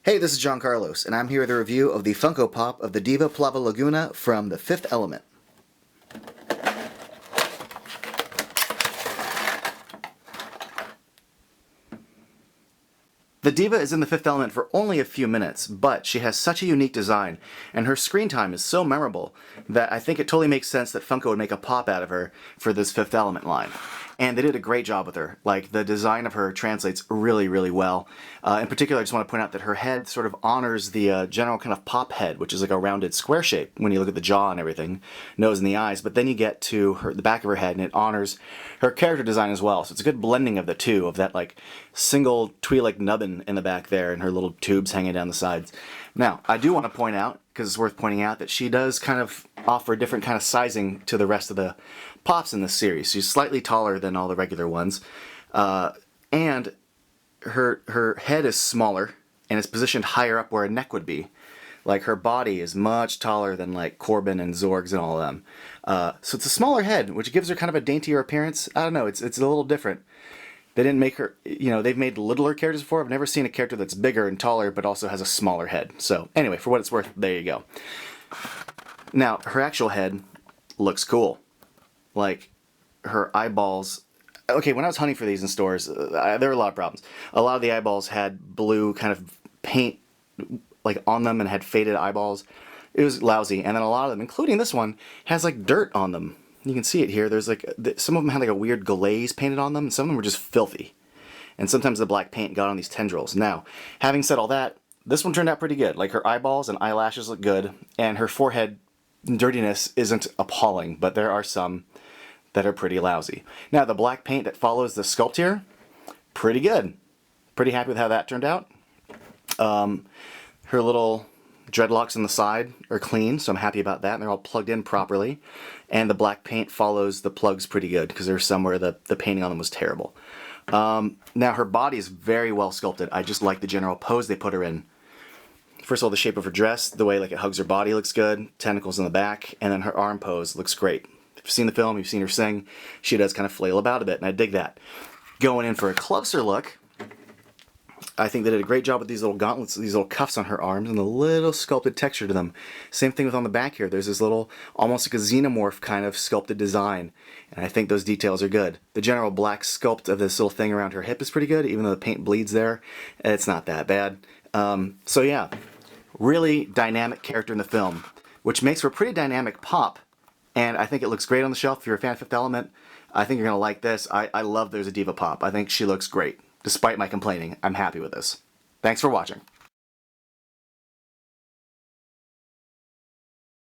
Hey, this is John Carlos, and I'm here with a review of the Funko Pop of the Diva Plavalaguna from The Fifth Element. The Diva is in The Fifth Element for only a few minutes, but she has such a unique design, and her screen time is so memorable that I think it totally makes sense that Funko would make a pop out of her for this Fifth Element line. And they did a great job with her. Like, the design of her translates really, really well. In particular, I just want to point out that her head sort of honors the general kind of pop head, which is like a rounded square shape when you look at the jaw and everything, nose and the eyes. But then you get to the back of her head, and it honors her character design as well. So it's a good blending of the two, of that like single twee-like nubbin in the back there and her little tubes hanging down the sides. Now, I do want to point out, because it's worth pointing out, that she does kind of offer a different kind of sizing to the rest of the pops in this series. She's slightly taller than all the regular ones, and her head is smaller and is positioned higher up where a neck would be. Like, her body is much taller than like Korben and Zorg's and all of them. So it's a smaller head, which gives her kind of a daintier appearance. I don't know, it's a little different. They didn't make her, you know, they've made littler characters before. I've never seen a character that's bigger and taller but also has a smaller head. So anyway, for what it's worth, there you go. Now, her actual head looks cool. Like, her eyeballs... Okay, when I was hunting for these in stores, there were a lot of problems. A lot of the eyeballs had blue kind of paint like on them and had faded eyeballs. It was lousy. And then a lot of them, including this one, has like dirt on them. You can see it here. There's like, some of them had like a weird glaze painted on them, and some of them were just filthy. And sometimes the black paint got on these tendrils. Now, having said all that, this one turned out pretty good. Like, her eyeballs and eyelashes look good, and her forehead dirtiness isn't appalling, but there are some that are pretty lousy. Now, the black paint that follows the sculpt here, pretty good. Pretty happy with how that turned out. Her little dreadlocks on the side are clean, so I'm happy about that, and they're all plugged in properly. And the black paint follows the plugs pretty good, because there's some where the painting on them was terrible. Now, her body is very well sculpted. I just like the general pose they put her in. First of all, the shape of her dress, the way like it hugs her body looks good, tentacles in the back, and then her arm pose looks great. If you've seen the film, you've seen her sing, she does kind of flail about a bit, and I dig that. Going in for a closer look, I think they did a great job with these little gauntlets, these little cuffs on her arms, and the little sculpted texture to them. Same thing with on the back here. There's this little, almost like a xenomorph kind of sculpted design, and I think those details are good. The general black sculpt of this little thing around her hip is pretty good, even though the paint bleeds there. It's not that bad. So yeah, really dynamic character in the film, which makes for a pretty dynamic pop, and I think it looks great on the shelf. If you're a fan of Fifth Element, I think you're going to like this. I love there's a Diva Pop. I think she looks great. Despite my complaining, I'm happy with this. Thanks for watching.